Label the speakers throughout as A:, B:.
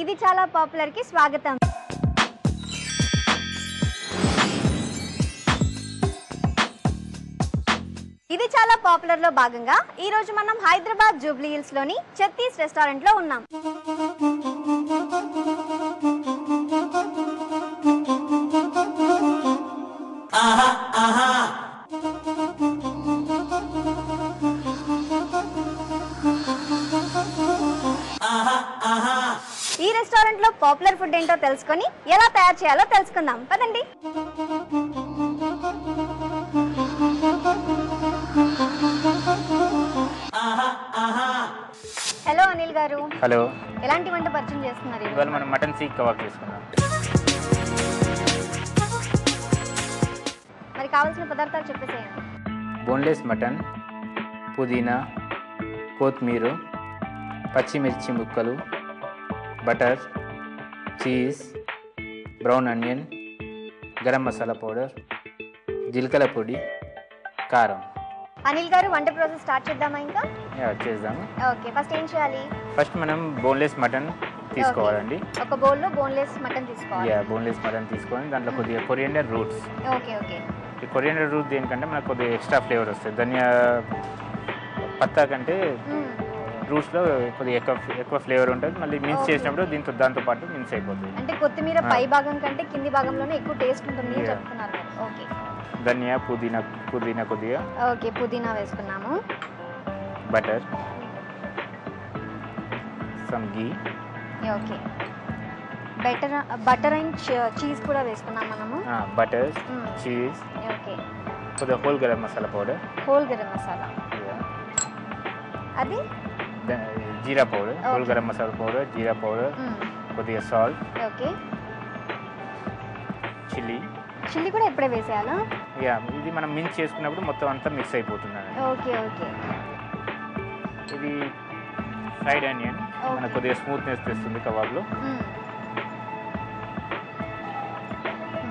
A: ఇది చాలా పాపులర్ కి స్వాగతం. ఇది చాలా పాపులర్ లో భాగంగా ఈ రోజు మనం హైదరాబాద్ జూబ్లీ హిల్స్ లోని చత్తీస్ రెస్టారెంట్ లో ఉన్నాం. ఈ రెస్టారెంట్ లో పాపులర్ ఫుడ్ ఏంటో తెలుసుకొని ఎలా తయారు చేయాలో తెలుసుకుందాం పదండి. హలో అనిల్ గారు.
B: హలో.
A: ఎలాంటి వంట పరిచయం చేస్తున్నారు?
B: ఇవాళ మనం మటన్ సీక్ కబాబ్ చేసుకుందాం.
A: మరి కావాల్సిన పదార్థాలు చెప్పేసేయండి.
B: బోన్లెస్ మటన్, పుదీనా, కొత్తిమీర, పచ్చిమిర్చి ముక్కలు, butter, cheese, brown onion, garam masala powder, జీలకర్ర పొడి, కారం.
A: అనిల్ గారు వంట ప్రాసెస్ స్టార్ట్ చేద్దామా? ఇంకా
B: చేద్దాము.
A: ఓకే, ఫస్ట్ ఏం చేయాలి?
B: ఫస్ట్ మనం బోన్లెస్ మటన్ తీసుకోవాలండి.
A: ఒక బౌల్ లో బోన్లెస్ మటన్ తీసుకోవాలి.
B: బోన్లెస్ మటన్ తీసుకొని దాంట్లో కొద్దిగా కొరియండర్ రూట్స్.
A: Okay okay.
B: ఈ కొరియండర్ రూట్ దేనికంటే మనకు కొద్దిగా ఎక్స్ట్రా ఫ్లేవర్ వస్తుంది. ధనియా పత్తా కంటే రూట్స్లో కొద్దిగా ఎక్కువ ఫ్లేవర్ ఉంటుంది. మళ్ళీ మిన్స్ చేసినప్పుడు దాంతో పాటు మిన్స్ అయిపోతుంది.
A: అంటే కొత్తిమీర పై భాగం కంటే కింది భాగంలోనే ఎక్కువ టేస్ట్ ఉంటుంది అని చెప్తున్నారు. ఓకే.
B: ధనియా, పుదీనా కొద్దిగా.
A: ఓకే, పుదీనా వేసుకున్నాము.
B: Butter, some ghee.
A: Okay. Butter and cheese కూడా వేసుకున్నాం మనము.
B: Butter, cheese.
A: ఓకే.
B: కొద్దిగా whole garam masala powder.
A: Whole garam masala. అది
B: jeera powder. Whole garam masala powder, jeera powder, కొద్దిగా సాల్ట్.
A: ఓకే.
B: చిల్లీ
A: కూడా ఇప్పుడే వేసేయాలా?
B: ఇది మనం మిక్స్ చేసుకున్నప్పుడు మొత్తం అంతా మిక్స్ అయిపోతుంది.
A: Okay okay.
B: ఇది ఫ్రైడ్ ఆనియన్ మనకు కొద్దిగా స్మూత్నెస్ తెస్తుంది కబాబ్లో.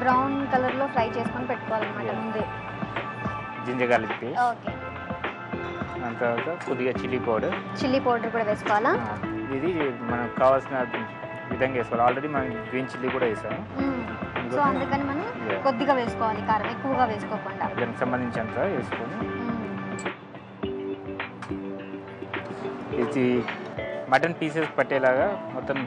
A: బ్రౌన్ కలర్ లో ఫ్రై చేసుకొని పెట్టుకోవాలన్నమాట ముందే.
B: Ginger garlic paste.
A: ఓకే.
B: దాని తర్వాత కొద్దిగా చిల్లీ పౌడర్
A: కూడా వేసుకోవాలా?
B: ఇది మనకు కావాల్సిన విధంగా వేసుకోవాలి. ఆల్రెడీ మనం గ్రీన్ చిల్లీ కూడా వేసాము.
A: సో అందుకని మనం కొద్దిగా వేసుకోవాలి, కారం ఎక్కువగా వేసుకోకుండా.
B: దానికి సంబంధించినంత వేసుకొని ఇది మటన్ పీసెస్ పట్టేలాగా మొత్తం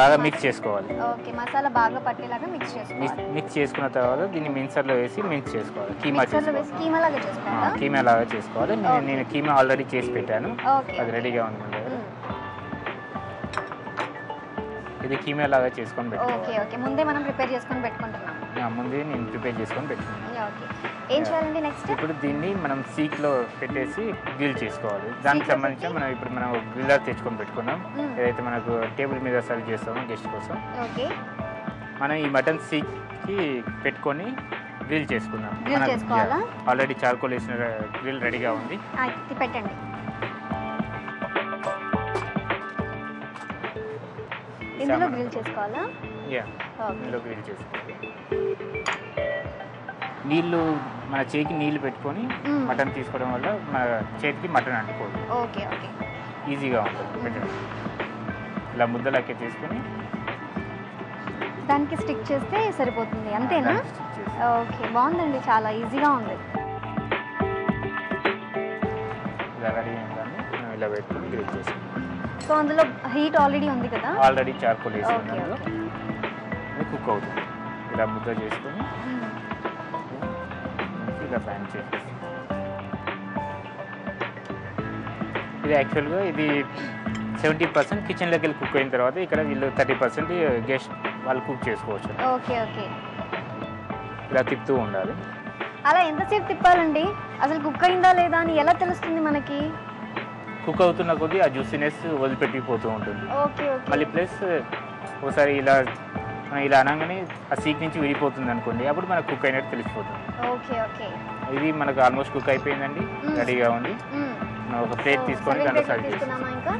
B: బాగా మిక్స్ చేసుకోవాలి.
A: ఓకే, మసాలా బాగా పట్టేలాగా మిక్స్ చేసుకోవాలి.
B: మిక్స్ చేసుకున్న తర్వాత దీన్ని మిక్సర్లో వేసి మిక్స్ చేసుకోవాలి. కీమా లాగా చేసుకోవాలి. నేను కీమా ఆల్రెడీ చేసి పెట్టాను, అది రెడీగా ఉంది. ఇది కీమా లాగా చేసుకొని
A: పెట్టుకోవాలి. ముందే మనం ప్రిపేర్ చేసుకొని పెట్టుకుంటున్నాం.
B: ముందే నేను ప్రిపేర్ చేసుకొని పెట్టుకున్నాను.
A: ఏం చేయాలండి నెక్స్ట్?
B: ఇప్పుడు దీన్ని మనం సీక్లో పెట్టేసి గ్రిల్ చేసుకోవాలి. దానికి సంబంధించి మనం గ్రిల్లర్ తెచ్చుకొని పెట్టుకున్నాం. ఏదైతే మనకు టేబుల్ మీద సర్వ్ చేస్తామో గెస్ట్ కోసం మనం ఈ మటన్ సీక్కి పెట్టుకొని గ్రిల్ చేసుకున్నాం. ఆల్రెడీ చార్కోల్ వేసిన గ్రిల్ రెడీగా ఉంది.
A: పెట్టండి. ఇందులో గ్రిల్ చేసుకోవాలా?
B: ఇందులో గ్రిల్ చేసుకోవాలి. నీళ్ళు మన చేతికి నీళ్ళు పెట్టుకొని మటన్ తీసుకోవడం వల్ల మన చేతికి మటన్ అంటుకోదు.
A: Okay okay.
B: ఈజీగా ఉంటుంది పెట్టడం. ఇలా ముద్దలకి తీసుకొని
A: దానికి స్టిక్ చేస్తే సరిపోతుంది, అంతేనా? ఓకే, బాగుందండి, చాలా ఈజీగా ఉంది.
B: ఇలా రెడీ అయిందని మనం ఇలా పెట్టుకొని గ్రిల్ చేసుకుంటాం.
A: సో అందులో హీట్ ఆల్రెడీ ఉంది కదా?
B: ఆల్రెడీ చార్కోల్ వేసి కుక్ అవుతుంది. ఇలా ముద్ద చేసుకొని ఇలా ప్యాన్ చేసేసి ఇది యాక్చువల్గా ఇది 70% కిచెన్లోకి వెళ్ళి కుక్ అయిన తర్వాత ఇక్కడ వీళ్ళు 30% గెస్ట్ వాళ్ళు కుక్ చేసుకోవచ్చు.
A: Okay okay.
B: ఇలా తిప్పుతూ ఉండాలి.
A: అలా ఎంతసేపు తిప్పాలండి? అసలు కుక్ అయిందా లేదా అని ఎలా తెలుస్తుంది మనకి?
B: కుక్ అవుతున్న కొద్దీ ఆ జ్యూసినెస్ వదిలిపెట్టిపోతూ ఉంటుంది.
A: Okay okay.
B: మళ్ళీ ప్లస్ ఒకసారి ఇలా అనగానే ఆ సీక్ నుంచి విడిపోతుంది అనుకోండి, అప్పుడు మనకు కుక్ అయినట్టు తెలిసిపోతుంది.
A: Okay okay.
B: ఇది మనకు ఆల్మోస్ట్ కుక్ అయిపోయిందండి, రెడీగా ఉంది. ఒక ప్లేట్ తీసుకొని దాంట్లో సర్వ్ చేసుకున్నామా? ఇంకా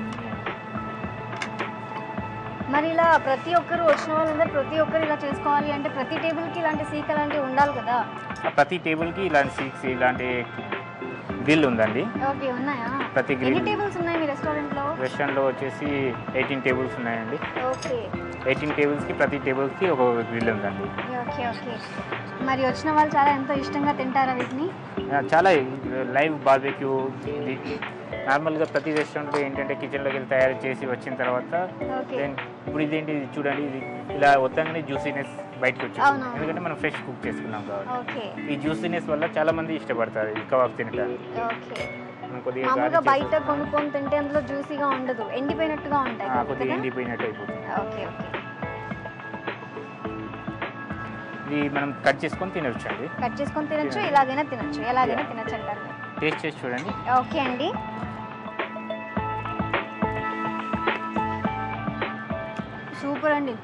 A: మరి ఇలా ప్రతి ఒక్కరు వచ్చిన వాళ్ళందరూ ప్రతి ఒక్కరు ఇలా చేసుకోవాలి అంటే ప్రతి టేబుల్కి ఇలాంటి సీక్ అలాంటివి ఉండాలి కదా?
B: ప్రతి టేబుల్కి ఇలాంటి సీక్స్ ఇలాంటి గ్రిల్ ఉందండి.
A: ఓకే, ఉన్నాయా?
B: ప్రతి గ్రిల్.
A: ఎన్ని టేబుల్స్ ఉన్నాయి మీ రెస్టారెంట్లో?
B: రెస్టారెంట్లో వచ్చేసి 18 టేబుల్స్ ఉన్నాయండి.
A: ఓకే
B: 18 టేబుల్స్కి ప్రతి టేబుల్కి ఒక గ్రిల్ ఉందండి.
A: ఓకే ఓకే మరి వచ్చిన వాళ్ళు చాలా ఎంతో ఇష్టంగా తింటారా వీటిని?
B: చాలా లైవ్ బార్బెక్యూ. ఇది నార్మల్గా ప్రతి రెస్టారెంట్లో ఏంటంటే కిచెన్లోకి వెళ్ళి తయారు చేసి వచ్చిన తర్వాత ఇప్పుడు ఇదేంటి ఇది చూడండి, ఇది ఇలా వద్దగానే జ్యూసీనెస్ బయటకు వచ్చింది. ఎందుకంటే మనం ఫ్రెష్ కుక్ చేసుకున్నాం కాబట్టి ఈ జ్యూసీనెస్ వల్ల చాలా మంది ఇష్టపడతారు ఈ కబాబ్ తినడానికి.
A: కొద్దిగా బయట కొనుక్కొని తింటే అందులో జ్యూసీగా ఉండదు, ఎండిపోయినట్టుగా ఉంటాయి,
B: కొద్దిగా ఎండిపోయినట్టు అయిపోతుంది.
A: ఓకే ఓకే
B: ఇది మనం కట్ చేసుకొని తినొచ్చు అండి.
A: కట్ చేసుకొని తినొచ్చు, ఇలాగైనా తినొచ్చు, ఎలాగైనా తినొచ్చు అంటారు.
B: టేస్ట్ చేసి చూడండి.
A: ఓకే అండి. సూపర్ అండి.